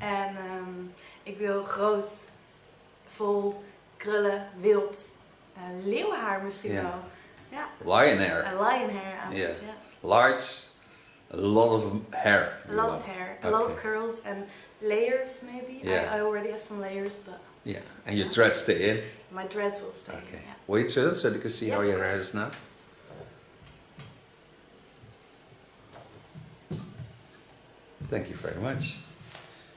En ik wil groot, vol, krullen, wild, leeuwhaar misschien wel. Ja. Lion hair. Lion hair aan het, Large, a lot of hair. A lot of hair, a lot of curls and layers maybe. Yeah. I already have some layers, but... Yeah, and your dreads stay in? My dreads will stay in, yeah. Wait so you can see how your hair is now. Thank you very much.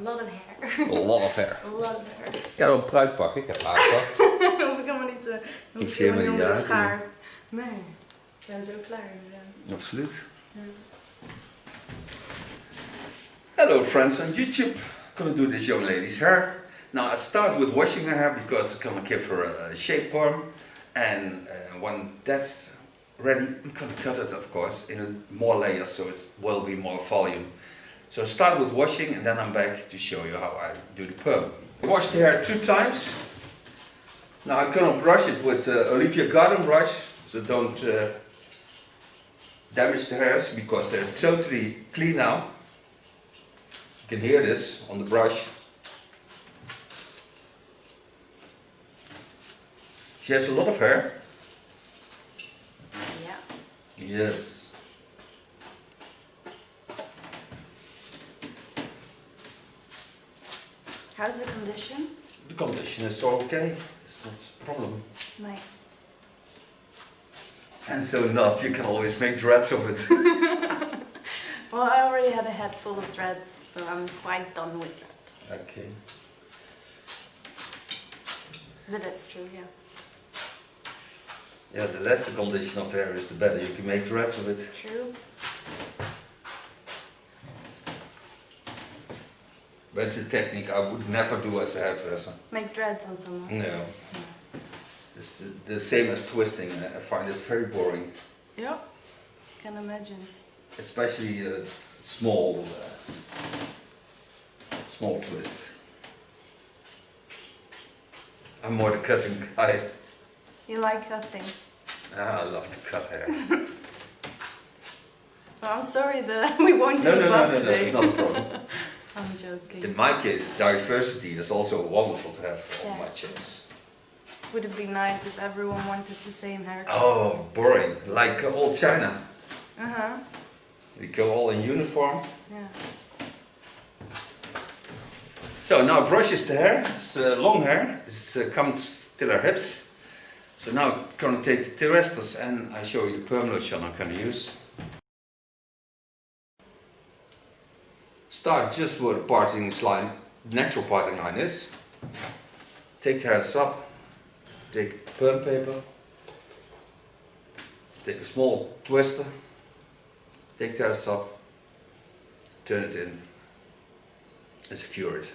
A lot of hair. A lot of hair. A lot of hair. Ik ga wel een pruik pakken, ik heb haar gehad. Hoef ik helemaal niet, hoef ik helemaal niet onder de schaar. Nee, we zijn zo klaar inderdaad. Absoluut. Ja. Hello friends on YouTube. Gonna do this young lady's hair. Now I start with washing her hair because I'm gonna give her a shape perm, and when that's ready, I'm gonna cut it, of course, in more layers so it will be more volume. So start with washing and then I'm back to show you how I do the perm. I wash the hair 2 times. Now I'm gonna brush it with Olivia Garden brush, so don't damage the hairs because they're totally clean now. You can hear this on the brush. She has a lot of hair. Yeah. Yes. How's the condition? The condition is okay. It's not a problem. Nice. And so not, you can always make dreads of it. Well, I already had a head full of dreads, so I'm quite done with that. Okay. But that's true, yeah. Yeah, the less the condition of the hair is, the better you can make dreads of it. True. But it's a technique I would never do as a hairdresser. Make dreads on someone? No. Yeah. It's the same as twisting. I find it very boring. Yeah, can imagine. Especially small twist. I'm more the cutting guy. You like cutting? I love to cut hair. Well, I'm sorry that we won't do No, today. it's not a problem. I'm joking. In my case, diversity is also wonderful to have on my chairs. Would it be nice if everyone wanted the same haircut? Oh, boring. Like old China. Uh-huh. We go all in uniform. Yeah. So now brushes the hair. It's long hair. This comes till her hips. So now I'm going to take the Hairdressers and I show you the perm lotion I'm going to use. Start just where the parting line, natural parting line is. Take the hairs up. Take perm paper. Take a small twister. Take the hairs up. Turn it in. And secure it.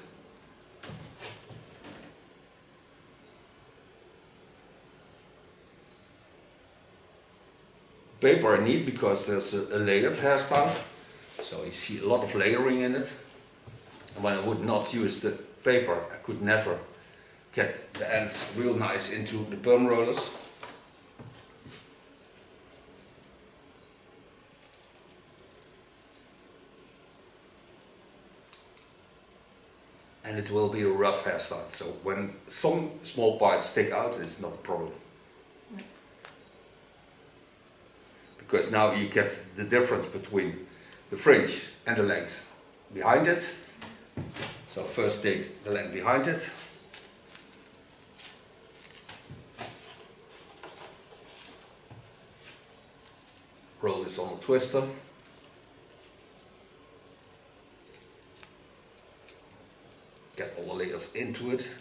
Paper I need because there's a layered hairstyle, so you see a lot of layering in it. And when I would not use the paper, I could never get the ends real nice into the perm rollers. And it will be a rough hairstyle, so when some small parts stick out, it's not a problem. Because now you get the difference between the fringe and the length behind it. So first take the length behind it. Roll this on a twister. Get all the layers into it.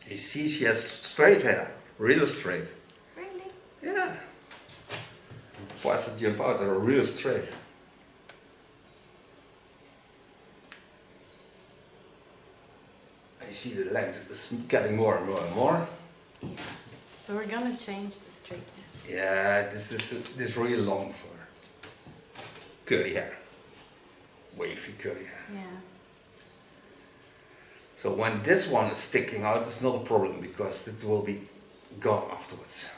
You see, she has straight hair, real straight. Really? Yeah. Parts that jump out are real straight. And you see the length is getting more and more and more. Yeah. But we're gonna change the straightness. Yeah, this is really long for curly hair. Wavy curly hair. Yeah. So when this one is sticking out, it's not a problem because it will be gone afterwards.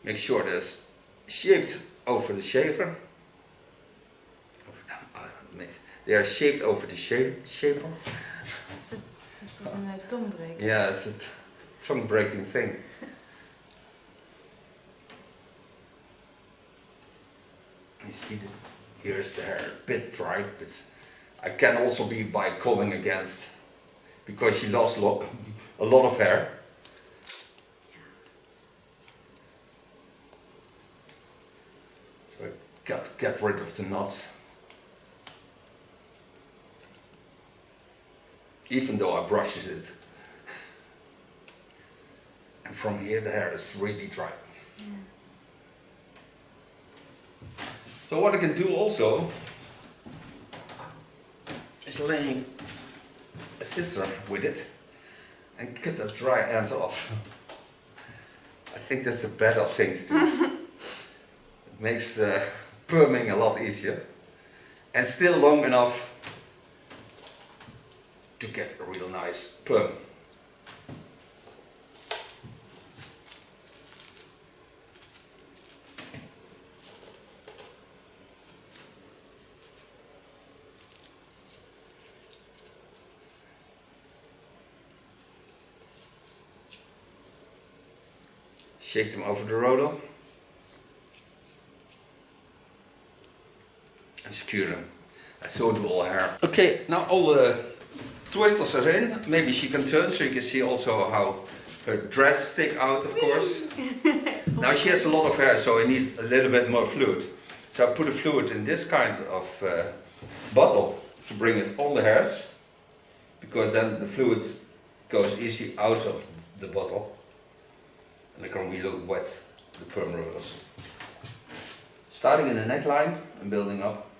Make sure there's shaped over the shaver. They are shaped over the shaper. Het is een tongbreker. Yeah, it's a tongue-breaking thing. You see, here's the hair a bit dry, but I can also be by combing against, because she lost a lot of hair. So I get rid of the knots. Even though I brushes it. And from here the hair is really dry. Yeah. So what I can do also is laying a scissor with it and cut the dry ends off. I think that's a better thing to do. It makes perming a lot easier and still long enough to get a real nice perm. Shake them over the roller and secure them. And so do all hair. Okay, now all the twisters are in. Maybe she can turn so you can see also how her dreads stick out, of course. Now she has a lot of hair, so it needs a little bit more fluid. So I put the fluid in this kind of bottle to bring it on the hairs, because then the fluid goes easy out of the bottle. And they can really wet the perm rollers. Starting in the neckline and building up.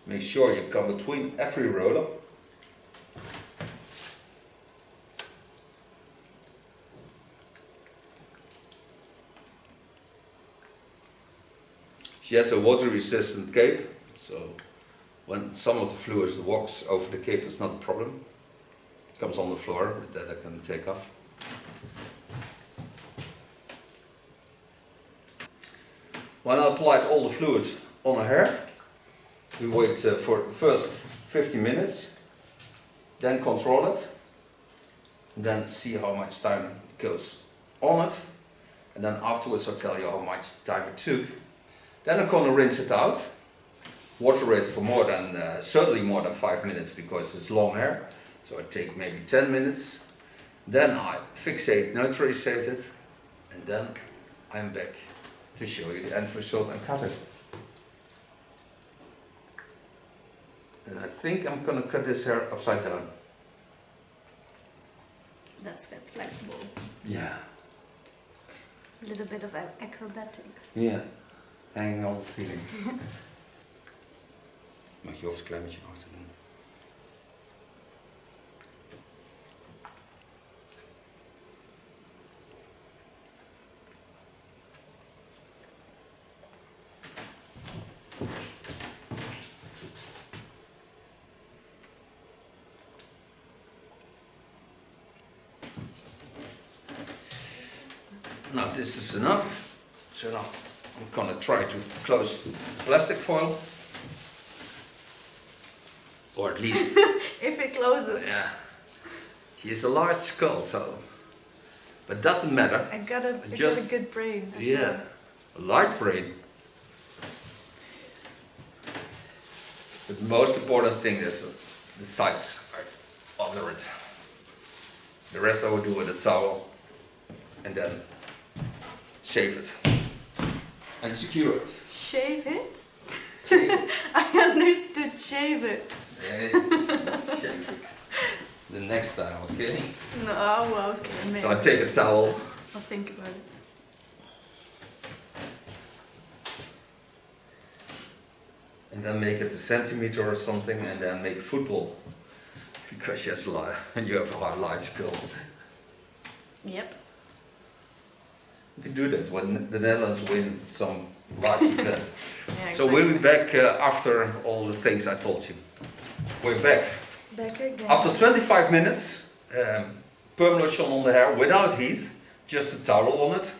Make sure you come between every roller. She has a water resistant cape, so when some of the fluid walks over the cape, it's not a problem. It comes on the floor, but that I can take off. When I applied all the fluid on her hair, we wait for the first 50 minutes, then control it, and then see how much time it goes on it, and then afterwards I'll tell you how much time it took. Then I'm going to rinse it out. Water it for more than, certainly more than 5 minutes, because it's long hair. So I take maybe 10 minutes. Then I fixate, neutralize it, and then I'm back to show you the end result and cut it. And I think I'm gonna cut this hair upside down. That's get flexible. Yeah. A little bit of acrobatics. Yeah. Hanging on the ceiling. Mag je hoofd een klein beetje naar achter doen. Now this is enough. So now I'm gonna try to close the plastic foil. Or at least, if it closes. yeah. She has a large skull, so, but doesn't matter. I got a good brain. Yeah, a large brain. But the most important thing is the sides are under it. The rest I will do with a towel, and then shave it and secure it. Shave it? Shave it. I understood shave it. Shave it. The next time, okay? No, well, okay, maybe. So I take a towel. I'll think about it. And then make it a centimeter or something, and then make a football. Because she has and you have a large skull. Yep. You can do that when the Netherlands win some large event. Yeah, So we'll be back after all the things I told you. We're back. Back again. After 25 minutes, perm lotion on the hair without heat, just a towel on it.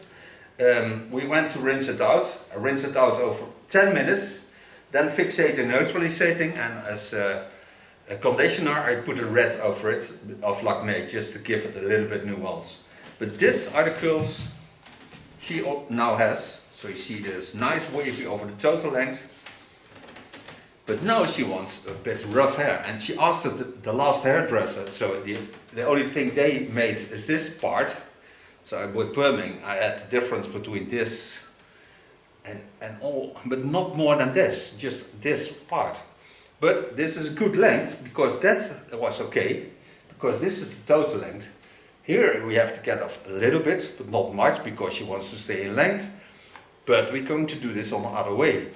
We went to rinse it out. I rinse it out over 10 minutes, then fixating, neutralizing, and as a conditioner I put a red over it of Lakme just to give it a little bit nuance. But these are the curls she now has. So you see this nice wavy over the total length. But now she wants a bit rough hair, and she asked the last hairdresser, so the only thing they made is this part. So I put perming, I had the difference between this and all, but not more than this, just this part. But this is a good length, because that was okay, because this is the total length. Here we have to get off a little bit, but not much, because she wants to stay in length. But we're going to do this on the other way.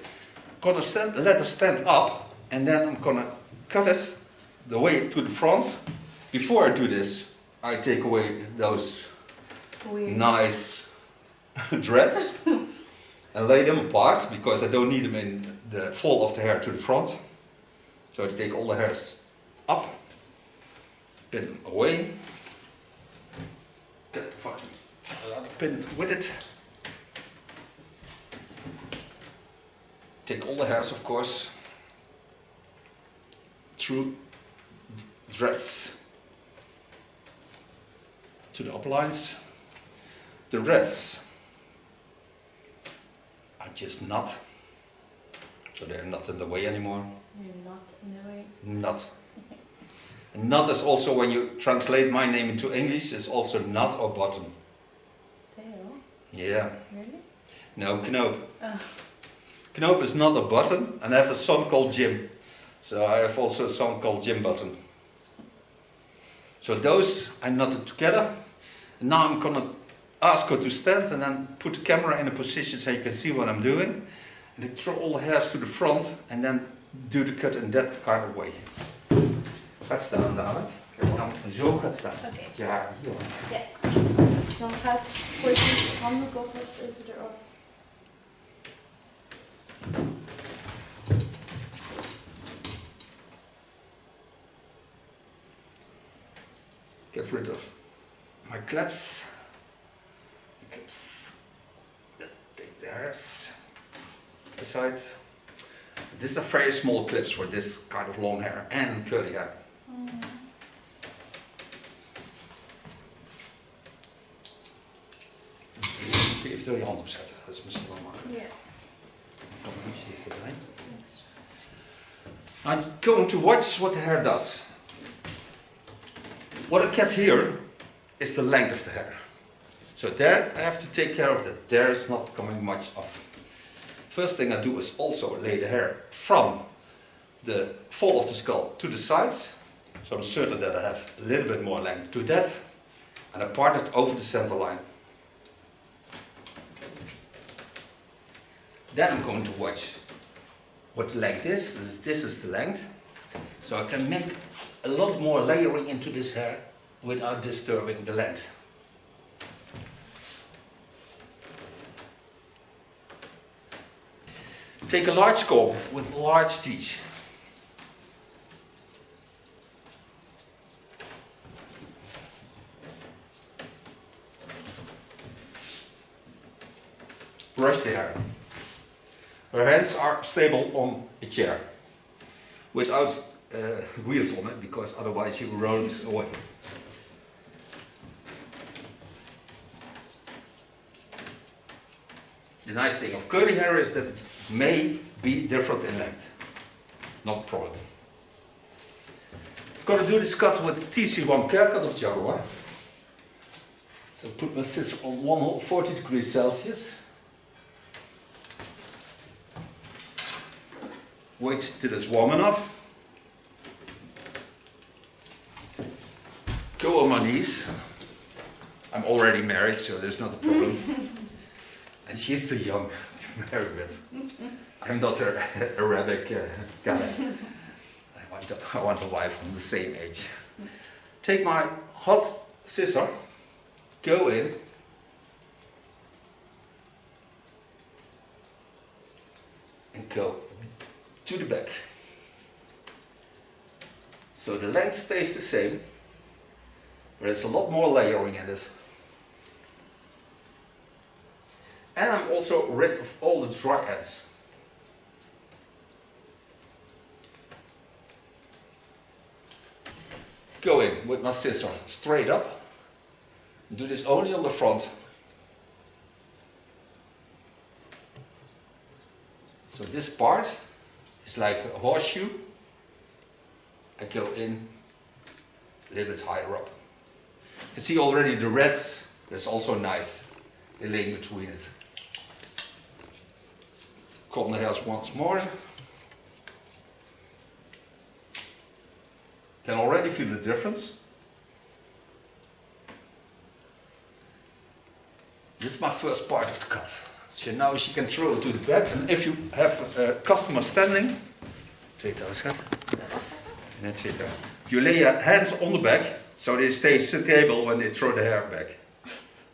I'm gonna let her stand up, and then I'm gonna cut it the way to the front. Before I do this, I take away those Weird. nice dreads and lay them apart, because I don't need them in the fall of the hair to the front. So I take all the hairs up, pin them away, get another pin with it. Take all the hairs, of course, through dreads to the uplines. The dreads are just not, so they're not in the way anymore. You're not in the way. Not. And not is also, when you translate my name into English, is also not or bottom. Theo? Yeah. Really? No, Knoop. Oh. Knoop is not a button, and I have a son called Jim. So I have also a son called Jim Button. So those I knotted together. And now I'm gonna ask her to stand and then put the camera in a position so you can see what I'm doing. And then throw all the hairs to the front and then do the cut in that kind of way. Gaat staan dadelijk. Kijk, dan zo gaat staan. Oké. Ja, hier. Ja. Dan gaat gooi je de handdoek alvast even erop. Get rid of my clips. Take the hairs aside. These are very small clips for this kind of long hair and curly hair. Kun je eventueel je hand opzetten? Dat is misschien wel makkelijk. Ja. Kom maar iets dichterbij. I'm going to watch what the hair does. What I get here is the length of the hair. So there I have to take care of that. There is not coming much off. First thing I do is also lay the hair from the fall of the skull to the sides. So I'm certain that I have a little bit more length to that. And I part it over the center line. Then I'm going to watch what the length is. This is the length. So I can make a lot more layering into this hair without disturbing the length. Take a large comb with large teeth. Brush the hair. Her hands are stable on a chair without wheels on it, because otherwise she rolls away. The nice thing of curly hair is that it may be different in length. Not a problem. I'm going to do this cut with TC1 Kiek cut of Jaguar. So put my scissors on 140 degrees Celsius. Wait till it's warm enough. Go on my knees. I'm already married, so there's not a problem. And she's too young to marry with. I'm not a Arabic guy. I want a wife from the same age. Take my hot scissor, go in, and go to the back. So the length stays the same, but there's a lot more layering in it. And I'm also rid of all the dry ends. Go in with my scissor straight up. Do this only on the front. So this part is like a horseshoe. I go in a little bit higher up. You can see already the reds, that's also nice. They lay in between it. Comb the hairs once more. Can already feel the difference. This is my first part of the cut. So now she can throw it to the back. And if you have a customer standing, you lay your hands on the back, so they stay stable when they throw the hair back.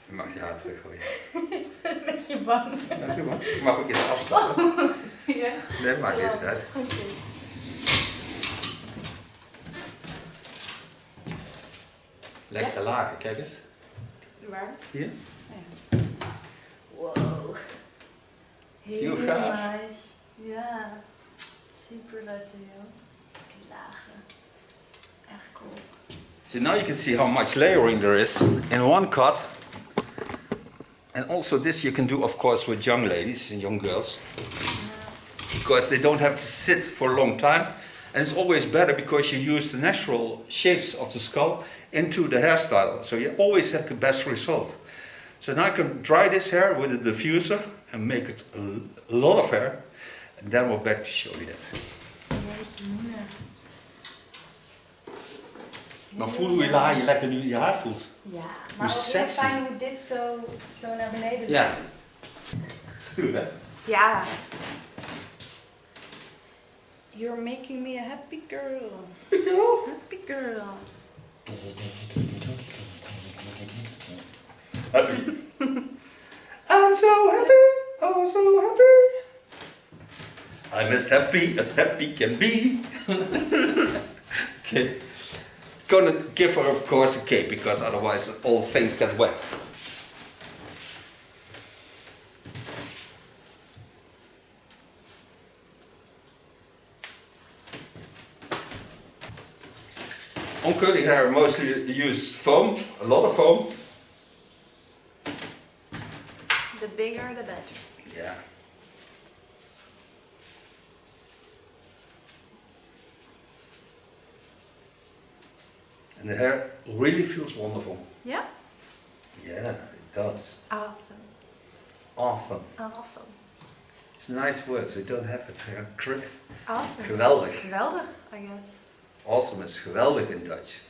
Je mag je haar teruggooien. Met je bang. Ja, doe maar. Je mag ook eens afstappen. Zie je? Nee, maak eens uit. Oké. Lekker laken, kijk eens. Waar? Hier. Ja. Wow. Heel nice. Ja. Super vet, Theo. Lagen. Echt cool. So now you can see how much layering there is in one cut. And also this you can do, of course, with young ladies and young girls. Because they don't have to sit for a long time. And it's always better because you use the natural shapes of the skull into the hairstyle. So you always have the best result. So now I can dry this hair with a diffuser and make it a lot of hair. And then we're back to show you that. Maar voel hoe je lekker nu je haar voelt. Ja, maar ook heel fijn hoe dit zo naar beneden gaat. Ja. Stoer, hè? Ja. You're making me a happy girl. Happy girl? Happy girl. Happy. I'm so happy. Oh, so happy. I'm as happy can be. Okay. Gonna give her, of course, a cape because otherwise all things get wet. On curly hair, mostly you use foam, a lot of foam. The bigger, the better. Yeah. And the hair really feels wonderful. Yeah? Yeah, it does. Awesome. Awesome. Awesome. It's a nice word, so you don't have it. Awesome. Geweldig. Geweldig, I guess. Awesome is geweldig in Dutch.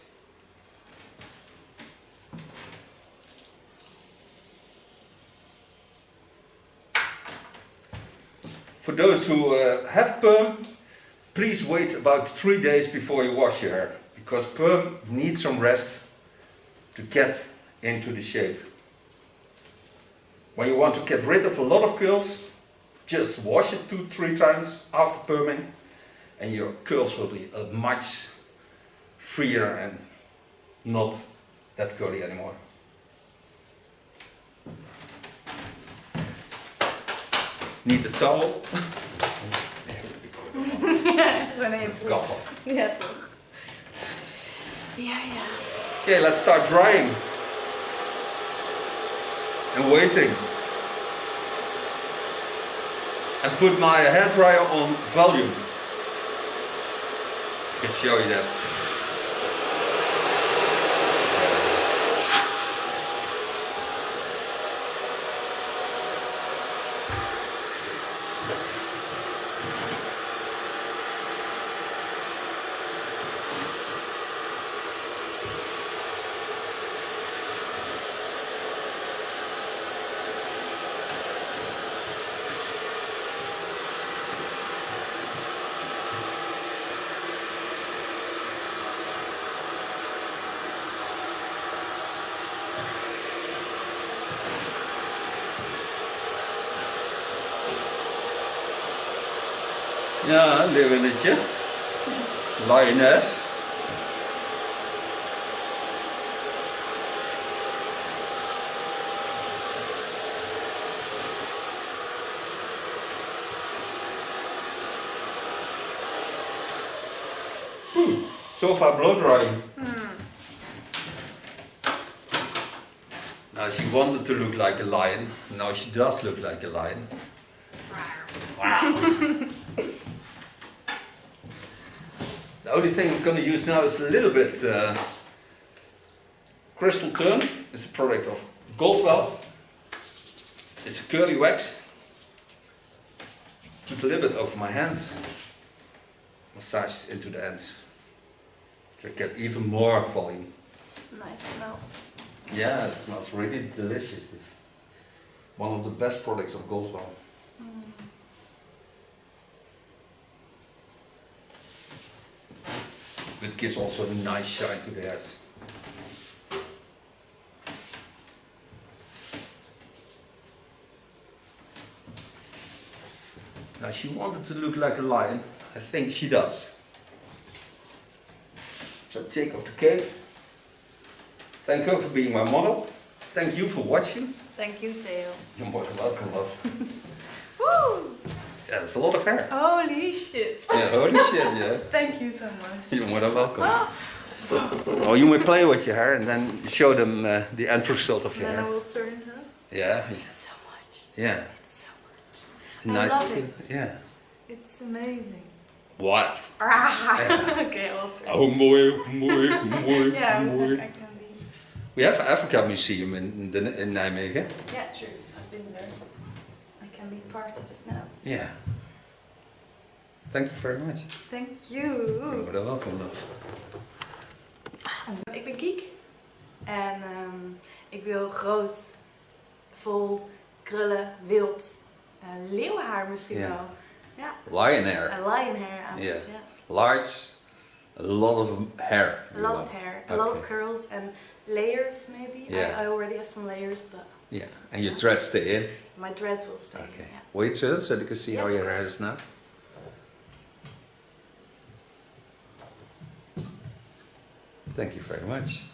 For those who have perm, please wait about 3 days before you wash your hair, because perm needs some rest to get into the shape. When you want to get rid of a lot of curls, just wash it 2-3 times after perming, and your curls will be much freer and not that curly anymore. Need a towel. Gewoon even. Kaffer. Ja, toch. Ja, ja. Okay, let's start drying. And waiting. And put my hairdryer on volume. I can show you that. Ja, leeuwinnetje. Lioness. So far blow drying. Now she wanted to look like a lion. Now she does look like a lion. Wow. The only thing I'm going to use now is a little bit crystal turn. It's a product of Goldwell. It's a curly wax. Put a little bit over my hands. Massage into the ends. To get even more volume. Nice smell. Yeah, it smells really delicious. This one of the best products of Goldwell. It gives also a nice shine to the hairs. Now she wanted to look like a lion. I think she does. So take off the cape. Thank her for being my model. Thank you for watching. Thank you, Theo. You're more than welcome, love. Woo! Yeah, that's a lot of hair. Holy shit. Yeah, holy shit, yeah. Thank you so much. You're more than welcome. Oh, you may play with your hair and then show them the end result of your Then I hair. will turn, huh? Yeah. It's so much. Yeah. It's so much. Nice. I love it. Yeah. It's amazing. Wild. Okay, I'll turn. Oh, mooi, mooi, mooi, Yeah, mooi. I can be. We have an Africa Museum in Nijmegen. Yeah, true. I've been there. I can be part of it now. Yeah. Thank you very much. Thank you. You're more than welcome, love. Ik ben Kiek en ik wil groot, vol, krullen, wild, leeuwenhaar misschien Ja. wel. Ja. Lion hair. Een lion hair aan Yeah. het, ja. Large, a lot of hair. A lot of hair, a lot of curls and layers maybe. Yeah. I already have some layers, but Yeah, and your dreads stay in. my dreads will stay. Okay. Yeah. Wait so they can see Yeah, how of your hair course. is now. Thank you very much.